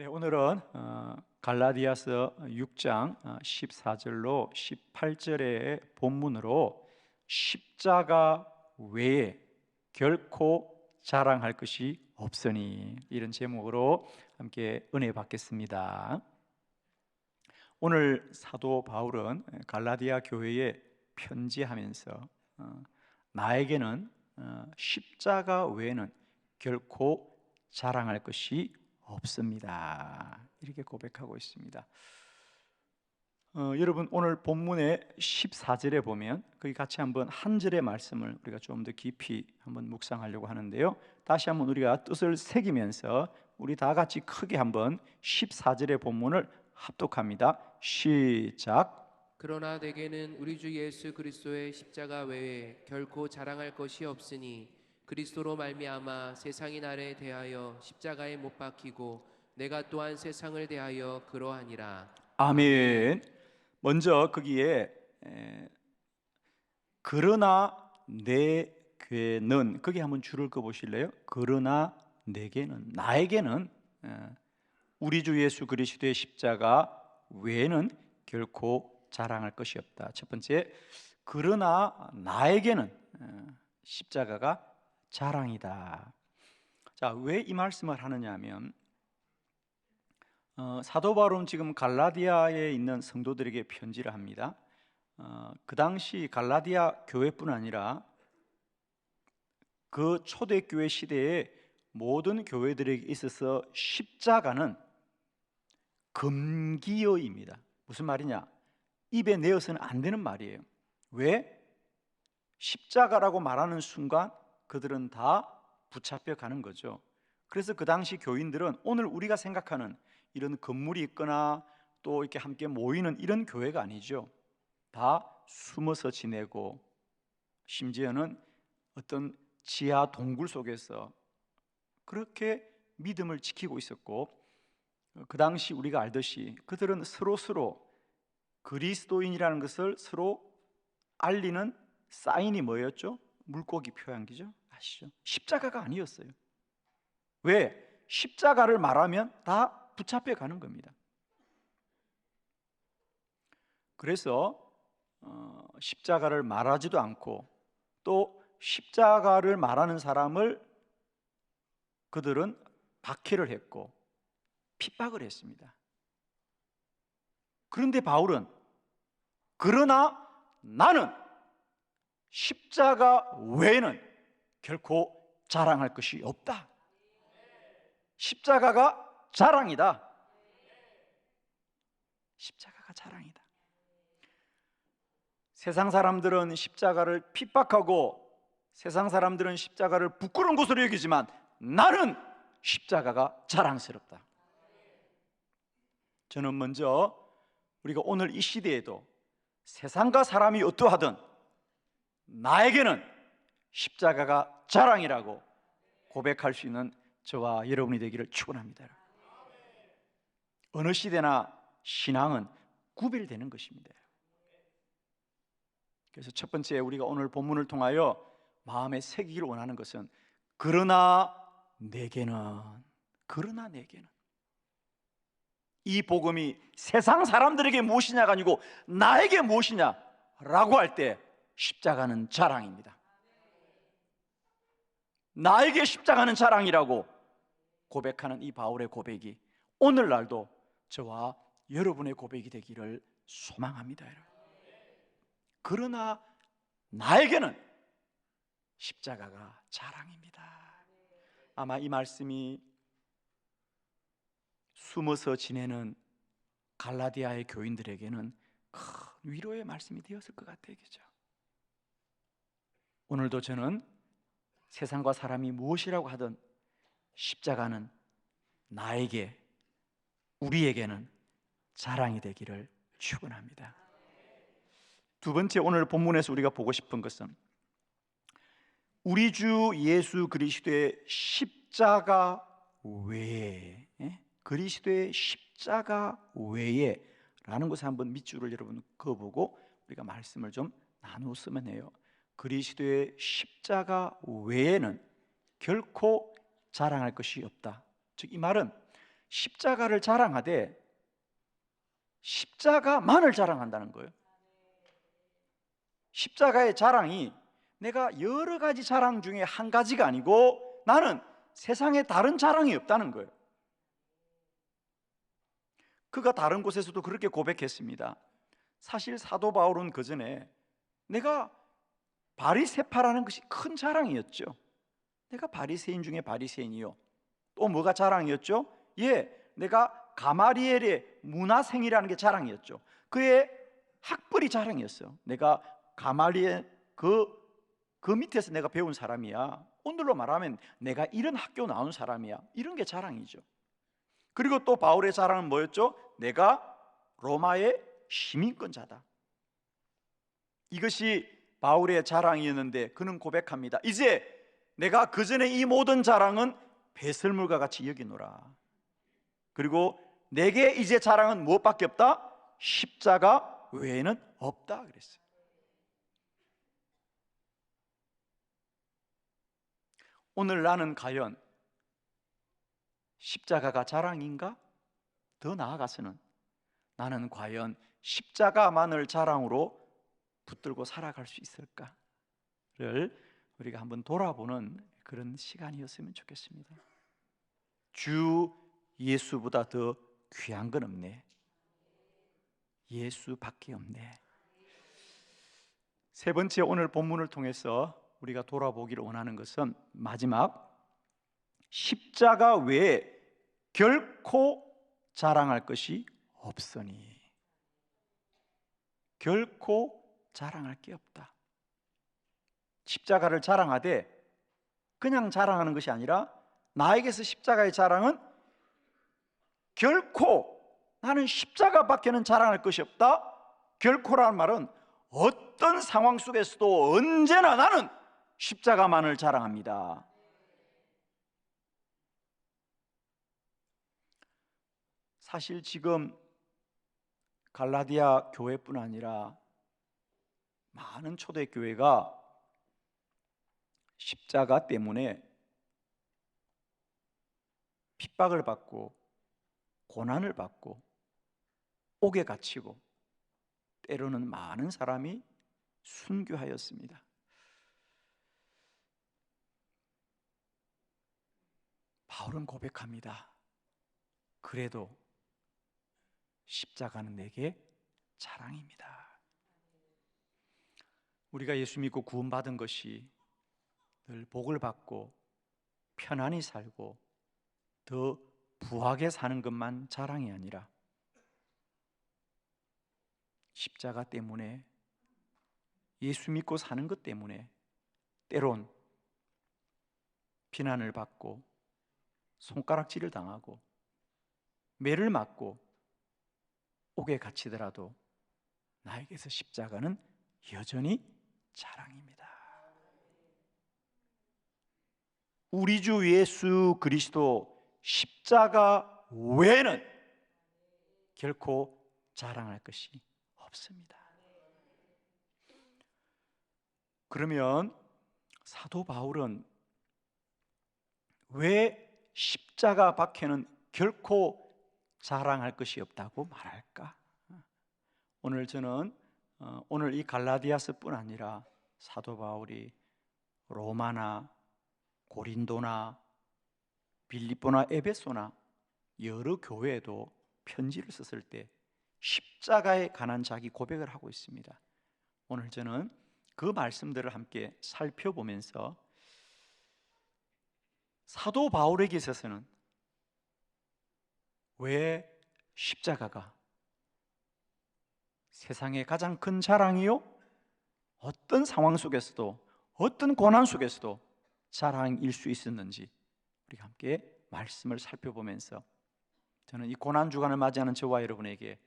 네, 오늘은 갈라디아서 6장 14절로 18절의 본문으로 십자가 외에 결코 자랑할 것이 없으니, 이런 제목으로 함께 은혜 받겠습니다. 오늘 사도 바울은 갈라디아 교회에 편지하면서 나에게는 십자가 외에는 결코 자랑할 것이 없습니다, 이렇게 고백하고 있습니다. 여러분, 오늘 본문의 14절에 보면 거기 같이 한번 한 절의 말씀을 우리가 좀 더 깊이 한번 묵상하려고 하는데요, 다시 한번 우리가 뜻을 새기면서 우리 다 같이 크게 한번 14절의 본문을 합독합니다. 시작. 그러나 내게는 우리 주 예수 그리스도의 십자가 외에 결코 자랑할 것이 없으니 그리스도로 말미암아 세상이 나를 대하여 십자가에 못 박히고 내가 또한 세상을 대하여 그러하니라. 아멘. 먼저 거기에 그러나 내게는, 거기 한번 줄을 그어 보실래요? 그러나 내게는, 나에게는 우리 주 예수 그리스도의 십자가 외에는 결코 자랑할 것이 없다. 첫 번째, 그러나 나에게는 십자가가 자랑이다. 자, 왜 이 말씀을 하느냐 하면 사도 바울은 지금 갈라디아에 있는 성도들에게 편지를 합니다. 그 당시 갈라디아 교회뿐 아니라 그 초대교회 시대에 모든 교회들에게 있어서 십자가는 금기어입니다. 무슨 말이냐? 입에 내어서는 안 되는 말이에요. 왜? 십자가라고 말하는 순간 그들은 다 붙잡혀 가는 거죠. 그래서 그 당시 교인들은 오늘 우리가 생각하는 이런 건물이 있거나 또 이렇게 함께 모이는 이런 교회가 아니죠. 다 숨어서 지내고, 심지어는 어떤 지하 동굴 속에서 그렇게 믿음을 지키고 있었고, 그 당시 우리가 알듯이 그들은 서로 그리스도인이라는 것을 서로 알리는 사인이 뭐였죠? 물고기 표양기죠. 아시죠? 십자가가 아니었어요. 왜? 십자가를 말하면 다 붙잡혀 가는 겁니다. 그래서 십자가를 말하지도 않고, 또 십자가를 말하는 사람을 그들은 박해를 했고 핍박을 했습니다. 그런데 바울은 그러나 나는 십자가 외에는 결코 자랑할 것이 없다. 십자가가 자랑이다. 십자가가 자랑이다. 세상 사람들은 십자가를 핍박하고 세상 사람들은 십자가를 부끄러운 것으로 여기지만 나는 십자가가 자랑스럽다. 저는 먼저 우리가 오늘 이 시대에도 세상과 사람이 어떠하든 나에게는 십자가가 자랑이라고 고백할 수 있는 저와 여러분이 되기를 축원합니다. 어느 시대나 신앙은 구별되는 것입니다. 그래서 첫 번째, 우리가 오늘 본문을 통하여 마음에 새기기를 원하는 것은 그러나 내게는, 그러나 내게는, 이 복음이 세상 사람들에게 무엇이냐가 아니고 나에게 무엇이냐라고 할 때 십자가는 자랑입니다. 나에게 십자가는 자랑이라고 고백하는 이 바울의 고백이 오늘날도 저와 여러분의 고백이 되기를 소망합니다. 그러나 나에게는 십자가가 자랑입니다. 아마 이 말씀이 숨어서 지내는 갈라디아의 교인들에게는 큰 위로의 말씀이 되었을 것 같아요. 그죠? 오늘도 저는 세상과 사람이 무엇이라고 하든 십자가는 나에게, 우리에게는 자랑이 되기를 축원합니다. 두 번째, 오늘 본문에서 우리가 보고 싶은 것은 우리 주 예수 그리스도의 십자가 외에, 그리스도의 십자가 외에 라는 것을 한번 밑줄을 여러분 그어보고 우리가 말씀을 좀 나누었으면 해요. 그리스도의 십자가 외에는 결코 자랑할 것이 없다. 즉, 이 말은 십자가를 자랑하되 십자가만을 자랑한다는 거예요. 십자가의 자랑이 내가 여러 가지 자랑 중에 한 가지가 아니고 나는 세상에 다른 자랑이 없다는 거예요. 그가 다른 곳에서도 그렇게 고백했습니다. 사실 사도 바울은 그 전에 내가 바리새파라는 것이 큰 자랑이었죠. 내가 바리새인 중에 바리새인이요. 또 뭐가 자랑이었죠? 내가 가마리엘의 문화생이라는 게 자랑이었죠. 그의 학벌이 자랑이었어. 내가 가마리엘 그 밑에서 내가 배운 사람이야. 오늘로 말하면 내가 이런 학교 나온 사람이야. 이런 게 자랑이죠. 그리고 또 바울의 자랑은 뭐였죠? 내가 로마의 시민권자다. 이것이 바울의 자랑이었는데 그는 고백합니다. 이제 내가 그전에 이 모든 자랑은 배설물과 같이 여기노라. 그리고 내게 이제 자랑은 무엇밖에 없다? 십자가 외에는 없다 그랬어요. 오늘 나는 과연 십자가가 자랑인가? 더 나아가서는 나는 과연 십자가만을 자랑으로 붙들고 살아갈 수 있을까를 우리가 한번 돌아보는 그런 시간이었으면 좋겠습니다. 주 예수보다 더 귀한 건 없네. 예수밖에 없네. 세 번째, 오늘 본문을 통해서 우리가 돌아보기를 원하는 것은 마지막 십자가 외에 결코 자랑할 것이 없으니. 결코 자랑할 게 없다. 십자가를 자랑하되 그냥 자랑하는 것이 아니라 나에게서 십자가의 자랑은 결코 나는 십자가밖에는 자랑할 것이 없다. 결코라는 말은 어떤 상황 속에서도 언제나 나는 십자가만을 자랑합니다. 사실 지금 갈라디아 교회뿐 아니라 많은 초대교회가 십자가 때문에 핍박을 받고 고난을 받고 옥에 갇히고 때로는 많은 사람이 순교하였습니다. 바울은 고백합니다. 그래도 십자가는 내게 자랑입니다. 우리가 예수 믿고 구원받은 것이 늘 복을 받고 편안히 살고 더 부하게 사는 것만 자랑이 아니라 십자가 때문에 예수 믿고 사는 것 때문에 때론 비난을 받고 손가락질을 당하고 매를 맞고 옥에 갇히더라도 나에게서 십자가는 여전히 자랑입니다. 우리 주 예수 그리스도 십자가 외에는 결코 자랑할 것이 없습니다. 그러면 사도 바울은 왜 십자가 밖에는 결코 자랑할 것이 없다고 말할까? 오늘 저는 오늘 이 갈라디아서뿐 아니라 사도 바울이 로마나 고린도나 빌립보나 에베소나 여러 교회에도 편지를 썼을 때 십자가에 관한 자기 고백을 하고 있습니다. 오늘 저는 그 말씀들을 함께 살펴보면서 사도 바울에게 있어서는 왜 십자가가 세상의 가장 큰 자랑이요? 어떤 상황 속에서도 어떤 고난 속에서도 자랑일 수 있었는지 우리가 함께 말씀을 살펴보면서 저는 이 고난 주간을 맞이하는 저와 여러분에게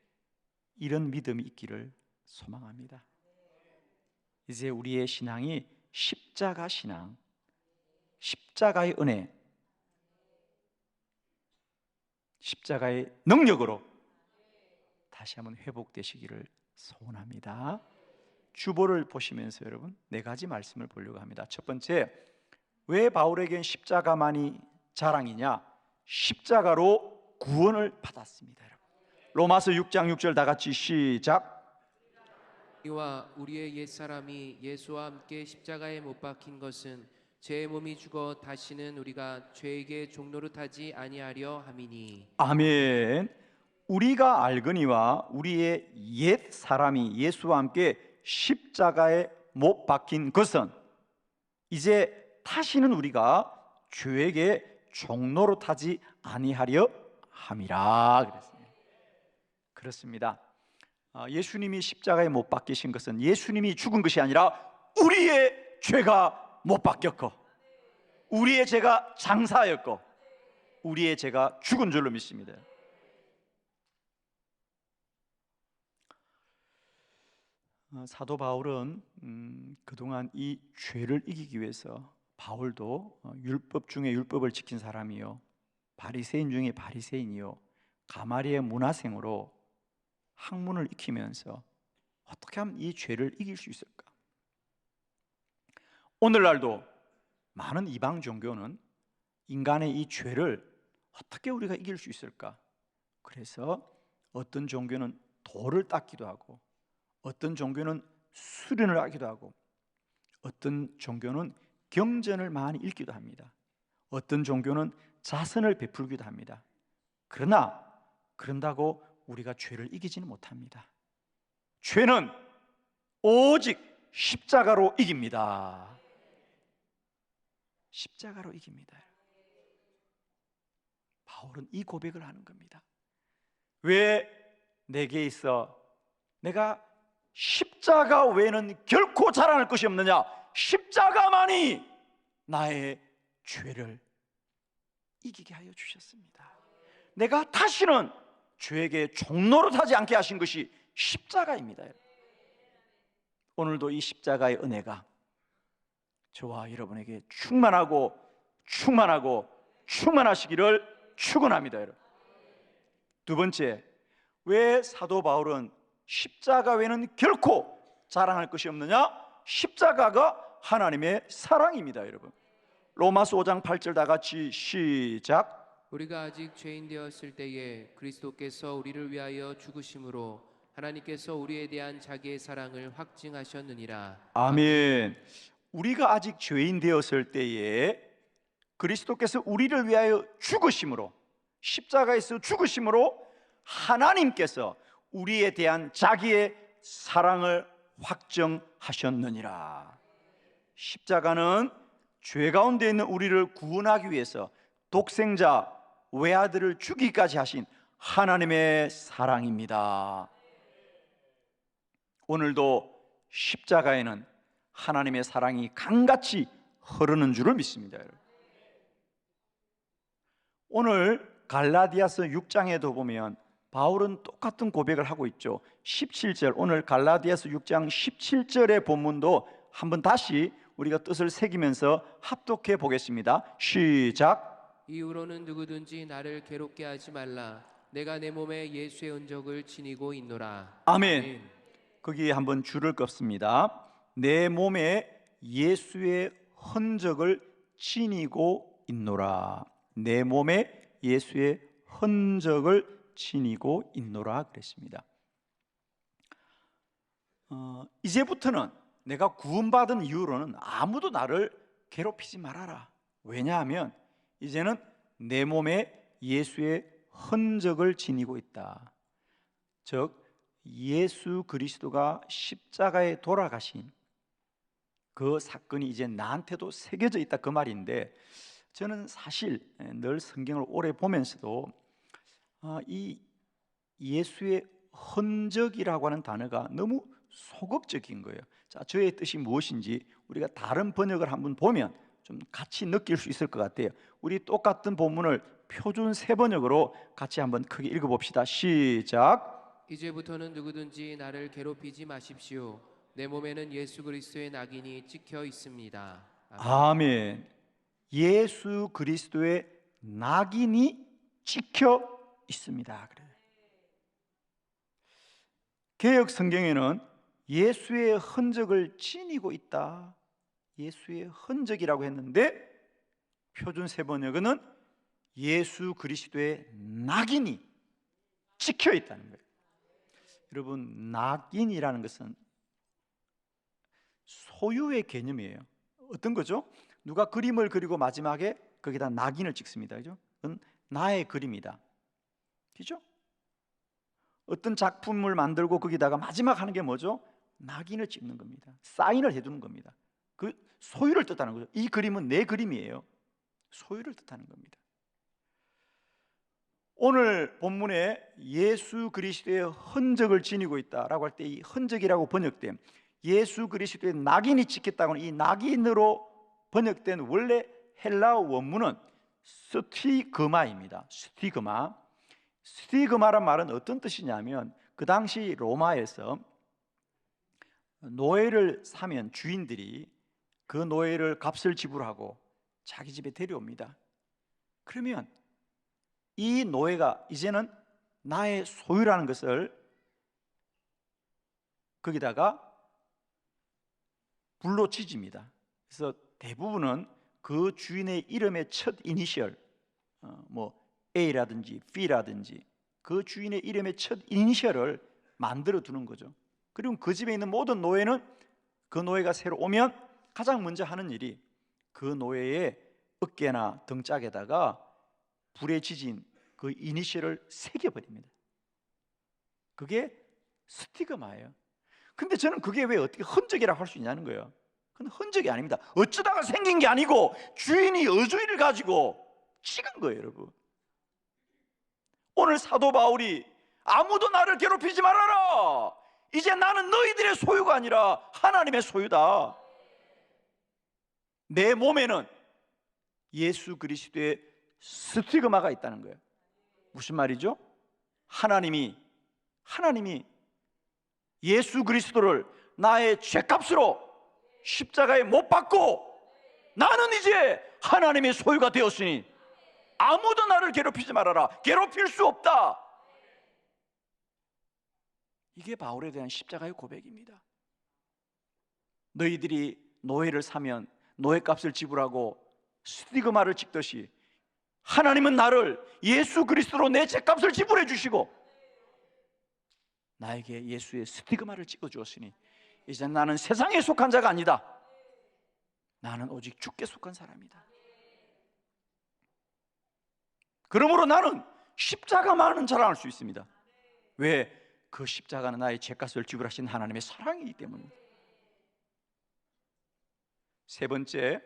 이런 믿음이 있기를 소망합니다. 이제 우리의 신앙이 십자가 신앙, 십자가의 은혜, 십자가의 능력으로 다시 한번 회복되시기를 소원합니다. 주보를 보시면서 여러분 4가지 말씀을 보려고 합니다. 첫 번째, 왜 바울에겐 십자가만이 자랑이냐? 십자가로 구원을 받았습니다. 여러분. 로마서 6장 6절 다 같이 시작. 우리와 우리의 옛사람이 예수와 함께 십자가에 못 박힌 것은 제 몸이 죽어 다시는 우리가 죄에게 종노릇하지 아니하려 함이니. 아멘. 우리가 알거니와 우리의 옛 사람이 예수와 함께 십자가에 못 박힌 것은 이제 다시는 우리가 죄에게 종노릇하지 아니하려 함이라 그랬습니다. 그렇습니다. 예수님이 십자가에 못 박히신 것은 예수님이 죽은 것이 아니라 우리의 죄가 못 박혔고 우리의 죄가 장사였고 우리의 죄가 죽은 줄로 믿습니다. 사도 바울은 그동안 이 죄를 이기기 위해서 바울도 율법 중에 율법을 지킨 사람이요 바리새인 중에 바리새인이요 가말리의 문화생으로 학문을 익히면서 어떻게 하면 이 죄를 이길 수 있을까? 오늘날도 많은 이방 종교는 인간의 이 죄를 어떻게 우리가 이길 수 있을까? 그래서 어떤 종교는 돌을 닦기도 하고 어떤 종교는 수련을 하기도 하고 어떤 종교는 경전을 많이 읽기도 합니다. 어떤 종교는 자선을 베풀기도 합니다. 그러나 그런다고 우리가 죄를 이기지는 못합니다. 죄는 오직 십자가로 이깁니다. 십자가로 이깁니다. 바울은 이 고백을 하는 겁니다. 왜 내게 있어 내가 십자가 외에는 결코 자랑할 것이 없느냐? 십자가만이 나의 죄를 이기게 하여 주셨습니다. 내가 다시는 죄에게 종노릇하지 않게 하신 것이 십자가입니다. 오늘도 이 십자가의 은혜가 저와 여러분에게 충만하고 충만하고 충만하시기를 축원합니다. 여러분. 두 번째, 왜 사도 바울은 십자가 외에는 결코 자랑할 것이 없느냐? 십자가가 하나님의 사랑입니다. 여러분. 로마서 5장 8절 다 같이 시작. 우리가 아직 죄인 되었을 때에 그리스도께서 우리를 위하여 죽으심으로 하나님께서 우리에 대한 자기의 사랑을 확증하셨느니라. 아멘. 우리가 아직 죄인 되었을 때에 그리스도께서 우리를 위하여 죽으심으로 십자가에서 죽으심으로 하나님께서 우리에 대한 자기의 사랑을 확정하셨느니라. 십자가는 죄 가운데 있는 우리를 구원하기 위해서 독생자 외아들을 주기까지 하신 하나님의 사랑입니다. 오늘도 십자가에는 하나님의 사랑이 강같이 흐르는 줄을 믿습니다. 오늘 갈라디아서 6장에도 보면 바울은 똑같은 고백을 하고 있죠. 17절, 오늘 갈라디아서 6장 17절의 본문도 한번 다시 우리가 뜻을 새기면서 합독해 보겠습니다. 시작. 이후로는 누구든지 나를 괴롭게 하지 말라. 내가 내 몸에 예수의 흔적을 지니고 있노라. 아멘. 거기에 한번 줄을 긋습니다. 내 몸에 예수의 흔적을 지니고 있노라. 내 몸에 예수의 흔적을 지니고 있노라 그랬습니다. 이제부터는 내가 구원받은 이후로는 아무도 나를 괴롭히지 말아라. 왜냐하면 이제는 내 몸에 예수의 흔적을 지니고 있다. 즉 예수 그리스도가 십자가에 돌아가신 그 사건이 이제 나한테도 새겨져 있다 그 말인데, 저는 사실 늘 성경을 오래 보면서도 이 예수의 흔적이라고 하는 단어가 너무 소극적인 거예요. 자, 저의 뜻이 무엇인지 우리가 다른 번역을 한번 보면 좀 같이 느낄 수 있을 것 같아요. 우리 똑같은 본문을 표준 세번역으로 같이 한번 크게 읽어봅시다. 시작. 이제부터는 누구든지 나를 괴롭히지 마십시오. 내 몸에는 예수 그리스도의 낙인이 찍혀 있습니다. 아멘. 예수 그리스도의 낙인이 찍혀 있습니다. 그래요. 개역 성경에는 예수의 흔적을 지니고 있다. 예수의 흔적이라고 했는데 표준 세번역은 예수 그리스도의 낙인이 찍혀 있다는 거예요. 여러분, 낙인이라는 것은 소유의 개념이에요. 어떤 거죠? 누가 그림을 그리고 마지막에 거기다 낙인을 찍습니다. 그죠? 그건 나의 그림이다. 그죠? 어떤 작품을 만들고 거기다가 마지막 하는 게 뭐죠? 낙인을 찍는 겁니다. 사인을 해두는 겁니다. 그 소유를 뜻하는 거죠. 이 그림은 내 그림이에요. 소유를 뜻하는 겁니다. 오늘 본문에 예수 그리스도의 흔적을 지니고 있다라고 할 때 이 흔적이라고 번역된 예수 그리스도의 낙인이 찍혔다고는 이 낙인으로 번역된 원래 헬라어 원문은 스티그마입니다. 스티그마란 말은 어떤 뜻이냐면 그 당시 로마에서 노예를 사면 주인들이 그 노예를 값을 지불하고 자기 집에 데려옵니다. 그러면 이 노예가 이제는 나의 소유라는 것을 거기다가 불로 지집니다. 그래서 대부분은 그 주인의 이름의 첫 이니셜, 뭐 A라든지 B라든지 그 주인의 이름의 첫 이니셜을 만들어 두는 거죠. 그리고 그 집에 있는 모든 노예는 그 노예가 새로 오면 가장 먼저 하는 일이 그 노예의 어깨나 등짝에다가 불에 지진 그 이니셜을 새겨버립니다. 그게 스티그마예요. 근데 저는 그게 왜 어떻게 흔적이라고 할 수 있냐는 거예요. 그건 흔적이 아닙니다. 어쩌다가 생긴 게 아니고 주인이 어주의를 가지고 찍은 거예요, 여러분. 오늘 사도 바울이 아무도 나를 괴롭히지 말아라. 이제 나는 너희들의 소유가 아니라 하나님의 소유다. 내 몸에는 예수 그리스도의 스티그마가 있다는 거예요. 무슨 말이죠? 하나님이 예수 그리스도를 나의 죄값으로 십자가에 못 박고 나는 이제 하나님의 소유가 되었으니 아무도 나를 괴롭히지 말아라. 괴롭힐 수 없다. 이게 바울에 대한 십자가의 고백입니다. 너희들이 노예를 사면 노예값을 지불하고 스티그마를 찍듯이 하나님은 나를 예수 그리스도로 내 죄값을 지불해 주시고 나에게 예수의 스티그마를 찍어 주었으니 이제 나는 세상에 속한 자가 아니다. 나는 오직 주께 속한 사람이다. 그러므로 나는 십자가만은 자랑할 수 있습니다. 왜? 그 십자가는 나의 죄값을 지불하신 하나님의 사랑이기 때문입니다. 세 번째,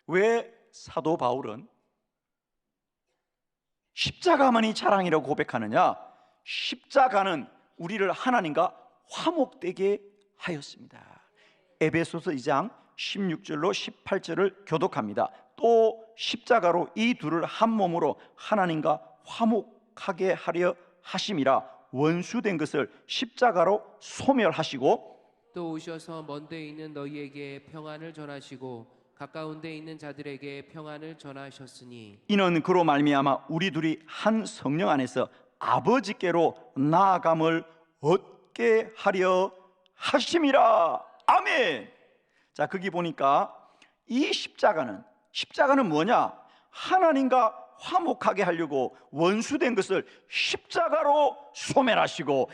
왜 사도 바울은 십자가만이 자랑이라고 고백하느냐? 십자가는 우리를 하나님과 화목되게 하였습니다. 에베소서 2장 16절로 18절을 교독합니다. 또 십자가로 이 둘을 한 몸으로 하나님과 화목하게 하려 하심이라. 원수된 것을 십자가로 소멸하시고 또 오셔서 먼 데 있는 너희에게 평안을 전하시고 가까운 데 있는 자들에게 평안을 전하셨으니 이는 그로 말미암아 우리 둘이 한 성령 안에서 아버지께로 나아감을 얻게 하려 하심이라. 아멘. 자, 거기 보니까 이 십자가는 뭐냐? 하나님과 화목하게 하려고 원수된 것을 십자가로 소멸하시고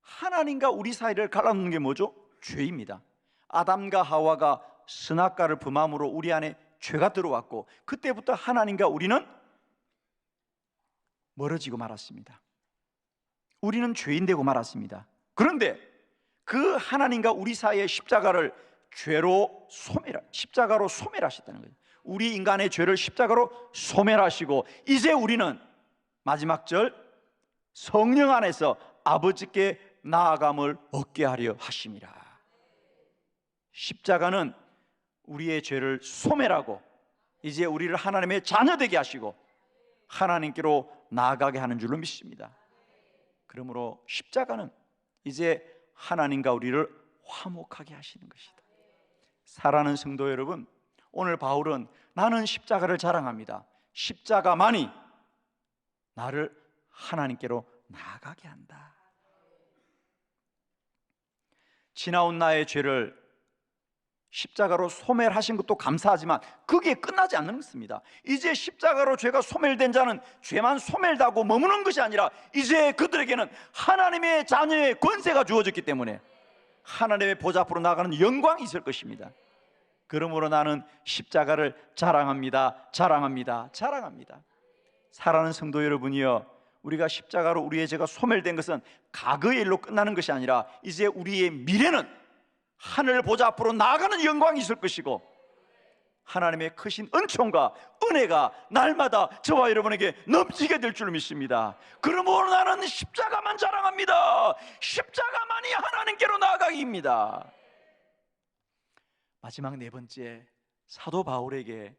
하나님과 우리 사이를 갈라놓는 게 뭐죠? 죄입니다. 아담과 하와가 선악과를 범함으로 우리 안에 죄가 들어왔고 그때부터 하나님과 우리는 멀어지고 말았습니다. 우리는 죄인 되고 말았습니다. 그런데 그 하나님과 우리 사이의 십자가로 소멸하셨다는 거예요. 우리 인간의 죄를 십자가로 소멸하시고 이제 우리는 마지막 절 성령 안에서 아버지께 나아감을 얻게 하려 하심이라. 십자가는 우리의 죄를 소멸하고 이제 우리를 하나님의 자녀 되게 하시고 하나님께로 나아가게 하는 줄로 믿습니다. 그러므로 십자가는 이제 하나님과 우리를 화목하게 하시는 것이다. 사랑하는 성도 여러분, 오늘 바울은 나는 십자가를 자랑합니다. 십자가만이 나를 하나님께로 나아가게 한다. 지나온 나의 죄를 십자가로 소멸하신 것도 감사하지만 거기에 끝나지 않는 것입니다. 이제 십자가로 죄가 소멸된 자는 죄만 소멸하고 머무는 것이 아니라 이제 그들에게는 하나님의 자녀의 권세가 주어졌기 때문에 하나님의 보좌 앞으로 나가는 영광이 있을 것입니다. 그러므로 나는 십자가를 자랑합니다. 자랑합니다. 자랑합니다. 사랑하는 성도 여러분이여, 우리가 십자가로 우리의 죄가 소멸된 것은 과거의 일로 끝나는 것이 아니라 이제 우리의 미래는 하늘 보좌 앞으로 나아가는 영광이 있을 것이고 하나님의 크신 은총과 은혜가 날마다 저와 여러분에게 넘치게 될 줄 믿습니다. 그러므로 나는 십자가만 자랑합니다. 십자가만이 하나님께로 나아가기입니다. 마지막 네 번째, 사도 바울에게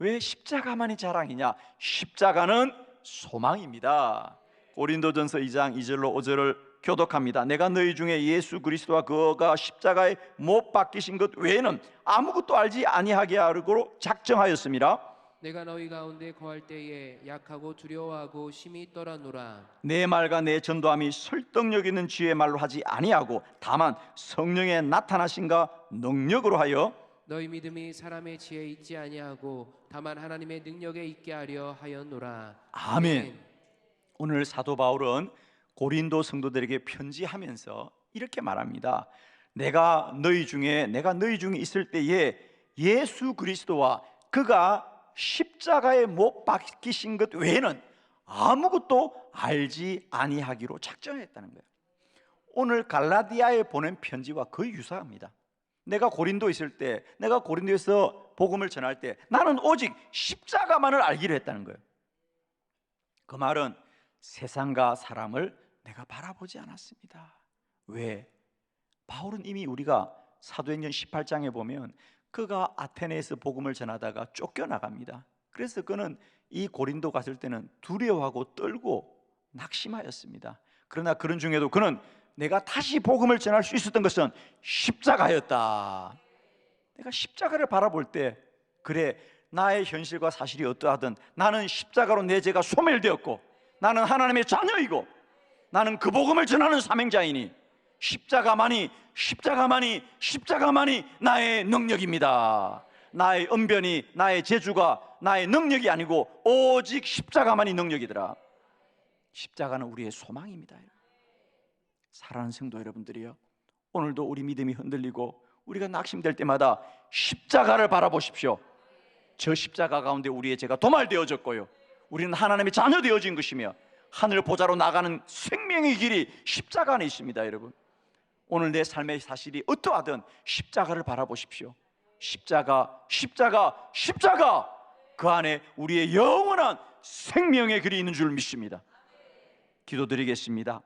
왜 십자가만이 자랑이냐? 십자가는 소망입니다. 고린도전서 2장 2절로 5절을 교독합니다. 내가 너희 중에 예수 그리스도와 그가 십자가에 못 박히신 것 외에는 아무것도 알지 아니하게 하려고 작정하였습니다. 내가 너희 가운데 거할 때에 약하고 두려워하고 심히 떨어노라. 내 말과 내 전도함이 설득력 있는 지혜의 말로 하지 아니하고 다만 성령의 나타나신가 능력으로 하여 너희 믿음이 사람의 지혜에 있지 아니하고 다만 하나님의 능력에 있게 하려 하였노라. 아멘. 오늘 사도 바울은 고린도 성도들에게 편지하면서 이렇게 말합니다. 내가 너희 중에 있을 때에 예수 그리스도와 그가 십자가에 못 박히신 것 외에는 아무것도 알지 아니하기로 작정했다는 거예요. 오늘 갈라디아에 보낸 편지와 거의 유사합니다. 내가 고린도에 있을 때, 내가 고린도에서 복음을 전할 때 나는 오직 십자가만을 알기로 했다는 거예요. 그 말은 세상과 사람을 내가 바라보지 않았습니다. 왜? 바울은 이미 우리가 사도행전 18장에 보면 그가 아테네에서 복음을 전하다가 쫓겨나갑니다. 그래서 그는 이 고린도 갔을 때는 두려워하고 떨고 낙심하였습니다. 그러나 그런 중에도 그는 내가 다시 복음을 전할 수 있었던 것은 십자가였다. 내가 십자가를 바라볼 때 그래, 나의 현실과 사실이 어떠하든 나는 십자가로 내 죄가 소멸되었고 나는 하나님의 자녀이고 나는 그 복음을 전하는 사명자이니 십자가만이 나의 능력입니다. 나의 언변이, 나의 재주가 나의 능력이 아니고 오직 십자가만이 능력이더라. 십자가는 우리의 소망입니다. 사랑하는 성도 여러분들이요, 오늘도 우리 믿음이 흔들리고 우리가 낙심될 때마다 십자가를 바라보십시오. 저 십자가 가운데 우리의 죄가 도말되어졌고요, 우리는 하나님의 자녀 되어진 것이며 하늘 보좌로 나가는 생명의 길이 십자가 안에 있습니다. 여러분, 오늘 내 삶의 사실이 어떠하든 십자가를 바라보십시오. 십자가 그 안에 우리의 영원한 생명의 길이 있는 줄 믿습니다. 기도드리겠습니다.